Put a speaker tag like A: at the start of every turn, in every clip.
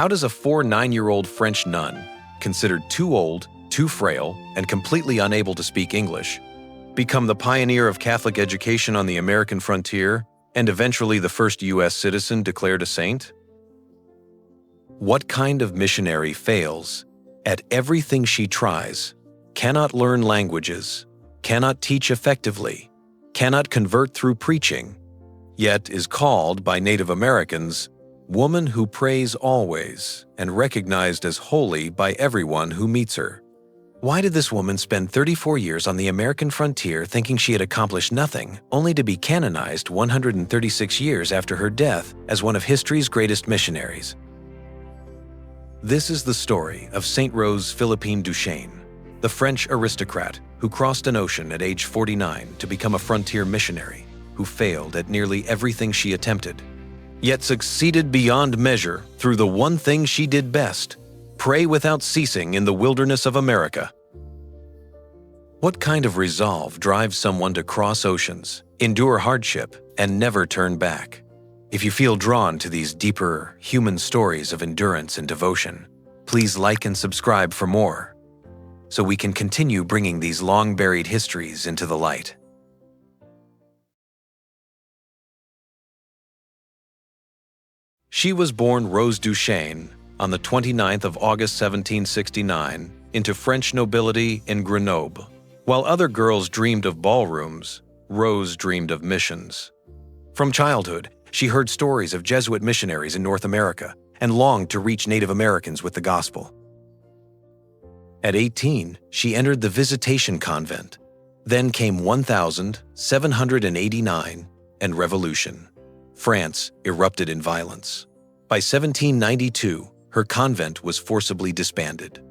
A: How does a 9-year-old French nun, considered too old, too frail, and completely unable to speak English, become the pioneer of Catholic education on the American frontier and eventually the first U.S. citizen declared a saint? What kind of missionary fails at everything she tries, cannot learn languages, cannot teach effectively, cannot convert through preaching, yet is called by Native Americans woman who prays always and recognized as holy by everyone who meets her? Why did this woman spend 34 years on the American frontier thinking she had accomplished nothing, only to be canonized 136 years after her death as one of history's greatest missionaries? This is the story of Saint Rose Philippine Duchesne, the French aristocrat who crossed an ocean at age 49 to become a frontier missionary who failed at nearly everything she attempted, yet succeeded beyond measure through the one thing she did best: pray without ceasing in the wilderness of America. What kind of resolve drives someone to cross oceans, endure hardship, and never turn back? If you feel drawn to these deeper, human stories of endurance and devotion, please like and subscribe for more, so we can continue bringing these long-buried histories into the light. She was born Rose Duchesne on the 29th of August 1769 into French nobility in Grenoble. While other girls dreamed of ballrooms, Rose dreamed of missions. From childhood, she heard stories of Jesuit missionaries in North America and longed to reach Native Americans with the gospel. At 18, she entered the Visitation Convent. Then came 1789 and Revolution. France erupted in violence. By 1792, her convent was forcibly disbanded.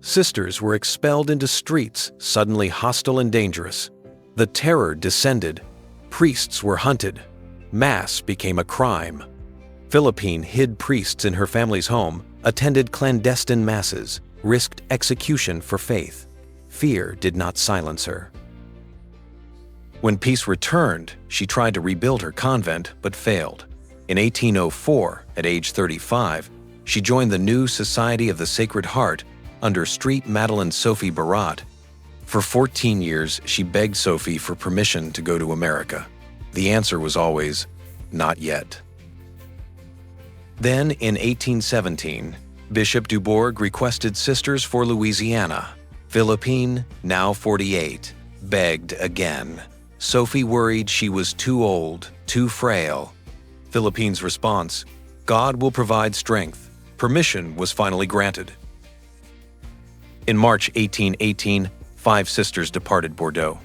A: Sisters were expelled into streets suddenly hostile and dangerous. The terror descended. Priests were hunted. Mass became a crime. Philippine hid priests in her family's home, attended clandestine masses, risked execution for faith. Fear did not silence her. When peace returned, she tried to rebuild her convent but failed. In 1804, at age 35, she joined the new Society of the Sacred Heart under Street Madeleine Sophie Barat. For 14 years, she begged Sophie for permission to go to America. The answer was always, not yet. Then, in 1817, Bishop Dubourg requested sisters for Louisiana. Philippine, now 48, begged again. Sophie worried she was too old, too frail. Philippine's response, God will provide strength. Permission was finally granted. In March 1818, 5 sisters departed Bordeaux.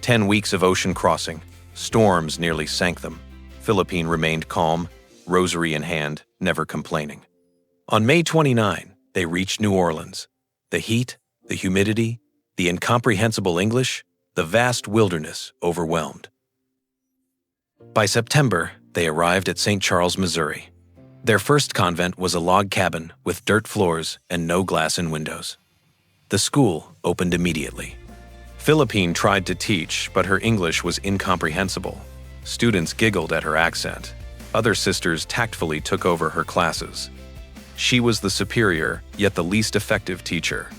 A: 10 weeks of ocean crossing. Storms nearly sank them. Philippine remained calm, rosary in hand, never complaining. On May 29, they reached New Orleans. The heat, the humidity, the incomprehensible English, the vast wilderness overwhelmed. By September, they arrived at St. Charles, Missouri. Their first convent was a log cabin with dirt floors and no glass in windows. The school opened immediately. Philippine tried to teach, but her English was incomprehensible. Students giggled at her accent. Other sisters tactfully took over her classes. She was the superior, yet the least effective teacher.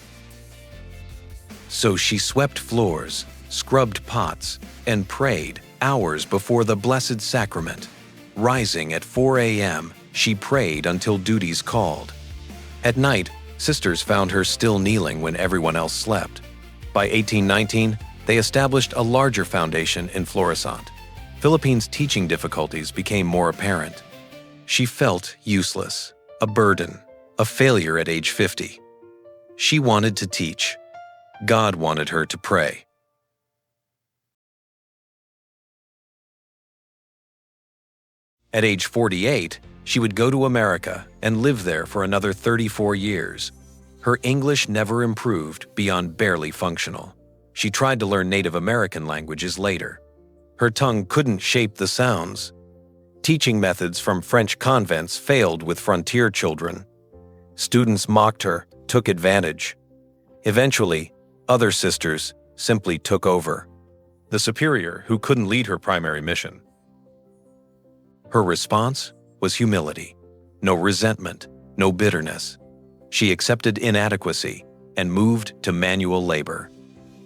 A: So she swept floors, scrubbed pots, and prayed hours before the Blessed Sacrament. Rising at 4 a.m., she prayed until duties called. At night, sisters found her still kneeling when everyone else slept. By 1819, they established a larger foundation in Florissant. Philippine's teaching difficulties became more apparent. She felt useless, a burden, a failure at age 50. She wanted to teach. God wanted her to pray. At age 48, she would go to America and live there for another 34 years. Her English never improved beyond barely functional. She tried to learn Native American languages later. Her tongue couldn't shape the sounds. Teaching methods from French convents failed with frontier children. Students mocked her, took advantage. Eventually, other sisters simply took over. The superior who couldn't lead her primary mission. Her response was humility. No resentment, no bitterness. She accepted inadequacy and moved to manual labor.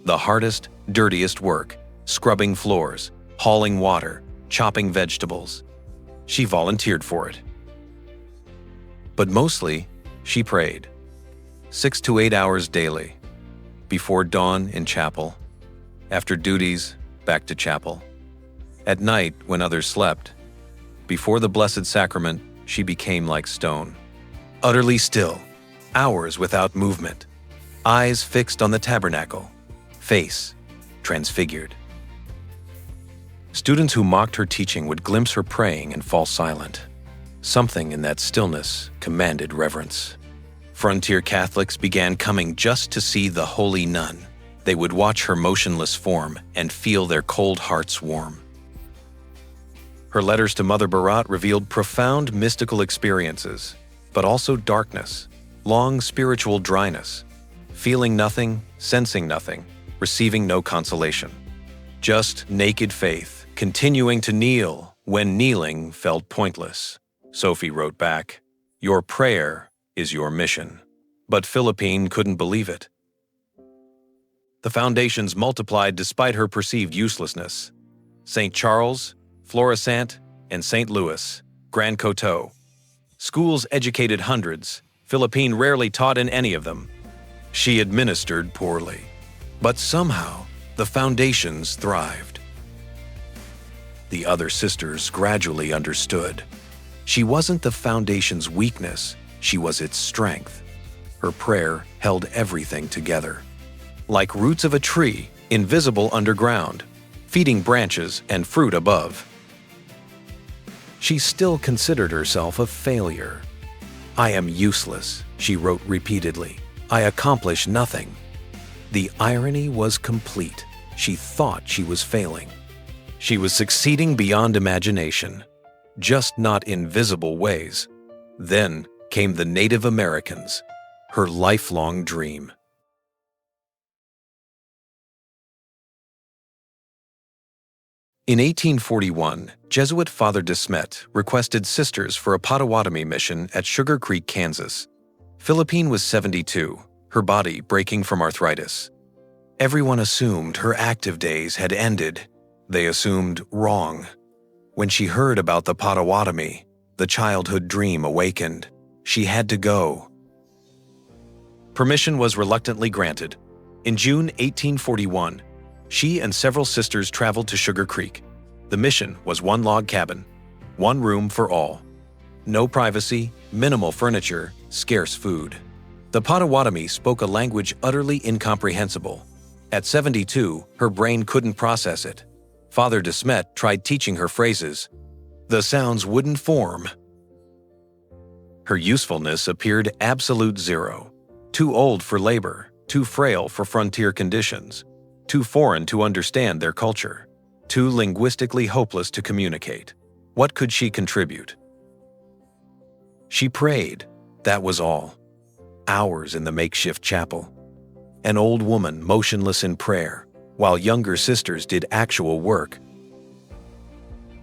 A: The hardest, dirtiest work, scrubbing floors, hauling water, chopping vegetables. She volunteered for it. But mostly, she prayed. 6 to 8 hours daily. Before dawn in chapel. After duties, back to chapel. At night, when others slept. Before the Blessed Sacrament, she became like stone. Utterly still, hours without movement. Eyes fixed on the tabernacle. Face transfigured. Students who mocked her teaching would glimpse her praying and fall silent. Something in that stillness commanded reverence. Frontier Catholics began coming just to see the holy nun. They would watch her motionless form and feel their cold hearts warm. Her letters to Mother Barat revealed profound mystical experiences, but also darkness, long spiritual dryness, feeling nothing, sensing nothing, receiving no consolation. Just naked faith, continuing to kneel when kneeling felt pointless. Sophie wrote back, "Your prayer is your mission." But Philippine couldn't believe it. The foundations multiplied despite her perceived uselessness. St. Charles, Florissant, and St. Louis, Grand Coteau. Schools educated hundreds. Philippine rarely taught in any of them. She administered poorly. But somehow, the foundations thrived. The other sisters gradually understood. She wasn't the foundation's weakness, she was its strength. Her prayer held everything together. Like roots of a tree, invisible underground, feeding branches and fruit above. She still considered herself a failure. "I am useless," she wrote repeatedly. "I accomplish nothing." The irony was complete. She thought she was failing. She was succeeding beyond imagination, just not in visible ways. Then came the Native Americans, her lifelong dream. In 1841, Jesuit Father de Smet requested sisters for a Potawatomi mission at Sugar Creek, Kansas. Philippine was 72, her body breaking from arthritis. Everyone assumed her active days had ended. They assumed wrong. When she heard about the Potawatomi, the childhood dream awakened. She had to go. Permission was reluctantly granted. In June 1841, she and several sisters traveled to Sugar Creek. The mission was one log cabin, one room for all. No privacy, minimal furniture, scarce food. The Potawatomi spoke a language utterly incomprehensible. At 72, her brain couldn't process it. Father de Smet tried teaching her phrases. The sounds wouldn't form. Her usefulness appeared absolute zero. Too old for labor, too frail for frontier conditions, too foreign to understand their culture, too linguistically hopeless to communicate. What could she contribute? She prayed, that was all. Hours in the makeshift chapel. An old woman motionless in prayer, while younger sisters did actual work.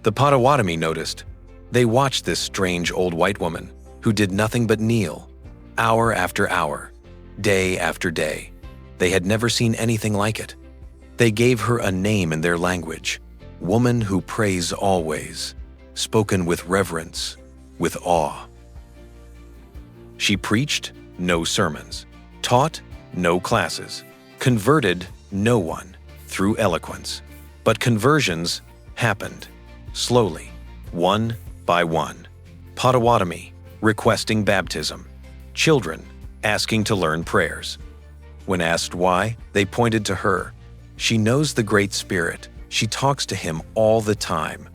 A: The Potawatomi noticed. They watched this strange old white woman, who did nothing but kneel, hour after hour, day after day. They had never seen anything like it. They gave her a name in their language, woman who prays always, spoken with reverence, with awe. She preached, no sermons, taught, no classes, converted no one through eloquence. But conversions happened, slowly, one by one. Potawatomi requesting baptism, children asking to learn prayers. When asked why, they pointed to her. She knows the Great Spirit. She talks to him all the time.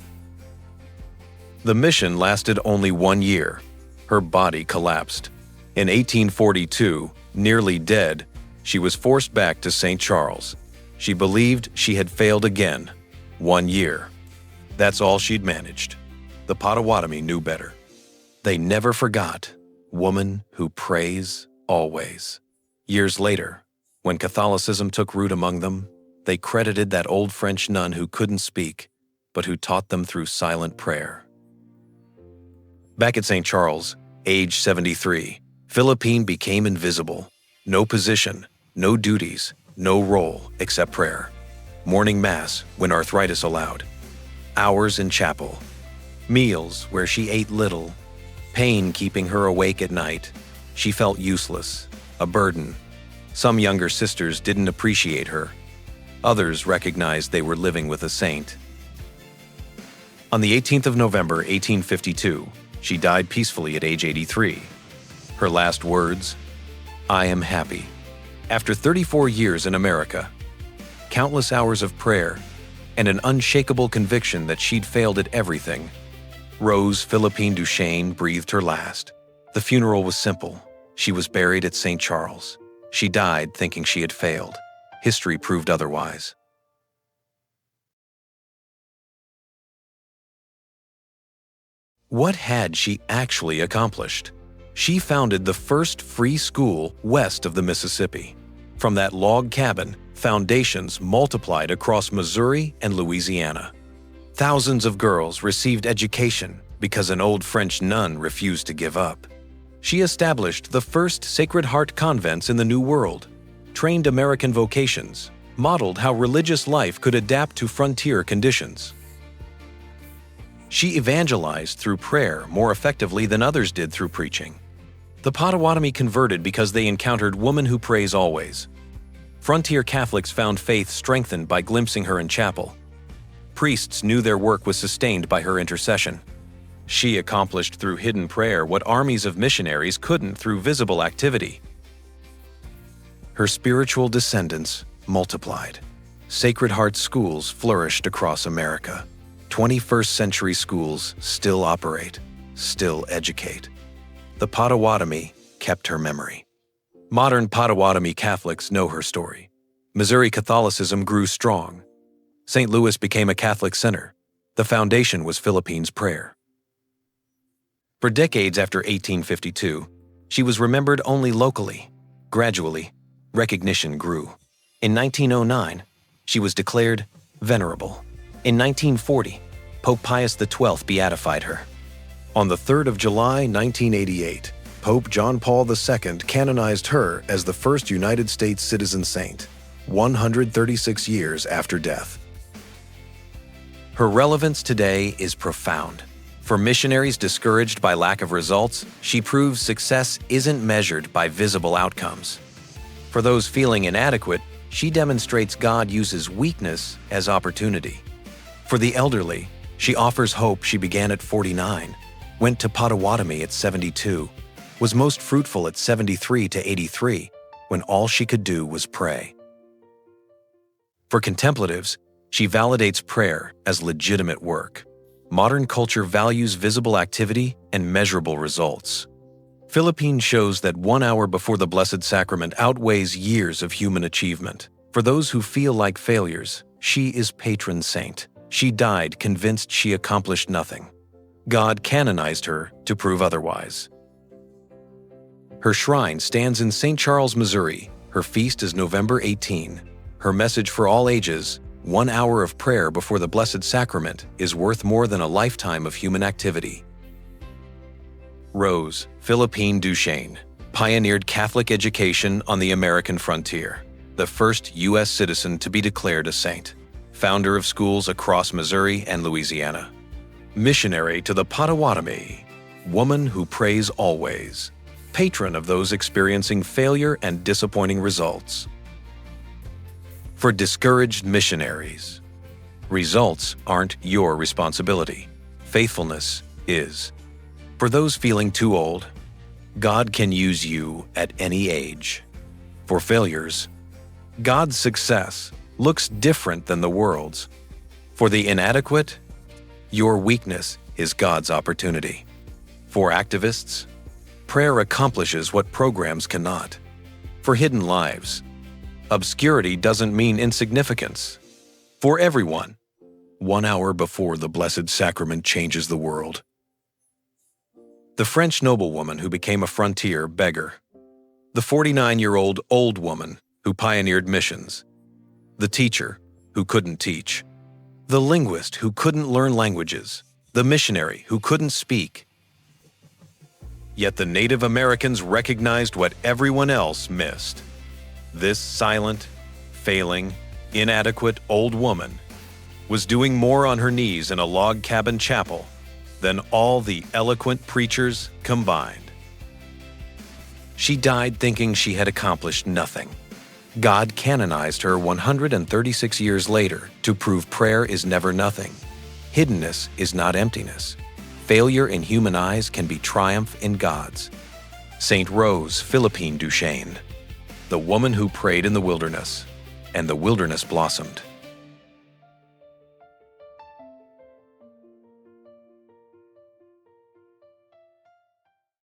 A: The mission lasted only 1 year. Her body collapsed. In 1842, nearly dead, she was forced back to St. Charles. She believed she had failed again. 1 year. That's all she'd managed. The Potawatomi knew better. They never forgot, woman who prays always. Years later, when Catholicism took root among them, they credited that old French nun who couldn't speak, but who taught them through silent prayer. Back at St. Charles, Age 73, Philippine became invisible. No position, no duties, no role except prayer. Morning mass when arthritis allowed. Hours in chapel. Meals where she ate little. Pain keeping her awake at night. She felt useless, a burden. Some younger sisters didn't appreciate her. Others recognized they were living with a saint. On the 18th of November, 1852, she died peacefully at age 83. Her last words, "I am happy." After 34 years in America, countless hours of prayer, and an unshakable conviction that she'd failed at everything, Rose Philippine Duchesne breathed her last. The funeral was simple. She was buried at St. Charles. She died thinking she had failed. History proved otherwise. What had she actually accomplished? She founded the first free school west of the Mississippi. From that log cabin, foundations multiplied across Missouri and Louisiana. Thousands of girls received education because an old French nun refused to give up. She established the first Sacred Heart convents in the New World, trained American vocations, modeled how religious life could adapt to frontier conditions. She evangelized through prayer more effectively than others did through preaching. The Potawatomi converted because they encountered Woman Who Prays Always. Frontier Catholics found faith strengthened by glimpsing her in chapel. Priests knew their work was sustained by her intercession. She accomplished through hidden prayer what armies of missionaries couldn't through visible activity. Her spiritual descendants multiplied. Sacred Heart schools flourished across America. 21st century schools still operate, still educate. The Potawatomi kept her memory. Modern Potawatomi Catholics know her story. Missouri Catholicism grew strong. St. Louis became a Catholic center. The foundation was Philippine's prayer. For decades after 1852, she was remembered only locally. Gradually, recognition grew. In 1909, she was declared venerable. In 1940, Pope Pius XII beatified her. On the 3rd of July, 1988, Pope John Paul II canonized her as the first United States citizen saint, 136 years after death. Her relevance today is profound. For missionaries discouraged by lack of results, she proves success isn't measured by visible outcomes. For those feeling inadequate, she demonstrates God uses weakness as opportunity. For the elderly, she offers hope. She began at 49, went to Potawatomi at 72, was most fruitful at 73 to 83, when all she could do was pray. For contemplatives, she validates prayer as legitimate work. Modern culture values visible activity and measurable results. Philippine shows that 1 hour before the Blessed Sacrament outweighs years of human achievement. For those who feel like failures, she is patron saint. She died convinced she accomplished nothing. God canonized her to prove otherwise. Her shrine stands in St. Charles, Missouri. Her feast is November 18. Her message for all ages, 1 hour of prayer before the Blessed Sacrament, is worth more than a lifetime of human activity. Rose Philippine Duchesne pioneered Catholic education on the American frontier, the first U.S. citizen to be declared a saint, founder of schools across Missouri and Louisiana. Missionary to the Potawatomi, woman who prays always, patron of those experiencing failure and disappointing results. For discouraged missionaries, results aren't your responsibility. Faithfulness is. For those feeling too old, God can use you at any age. For failures, God's success looks different than the world's. For the inadequate, your weakness is God's opportunity. For activists, prayer accomplishes what programs cannot. For hidden lives, obscurity doesn't mean insignificance. For everyone, 1 hour before the Blessed Sacrament changes the world. The French noblewoman who became a frontier beggar. The 49-year-old old woman who pioneered missions. The teacher who couldn't teach. The linguist who couldn't learn languages. The missionary who couldn't speak. Yet the Native Americans recognized what everyone else missed. This silent, failing, inadequate old woman was doing more on her knees in a log cabin chapel than all the eloquent preachers combined. She died thinking she had accomplished nothing. God canonized her 136 years later to prove prayer is never nothing. Hiddenness is not emptiness. Failure in human eyes can be triumph in God's. Saint Rose Philippine Duchesne, the woman who prayed in the wilderness, and the wilderness blossomed.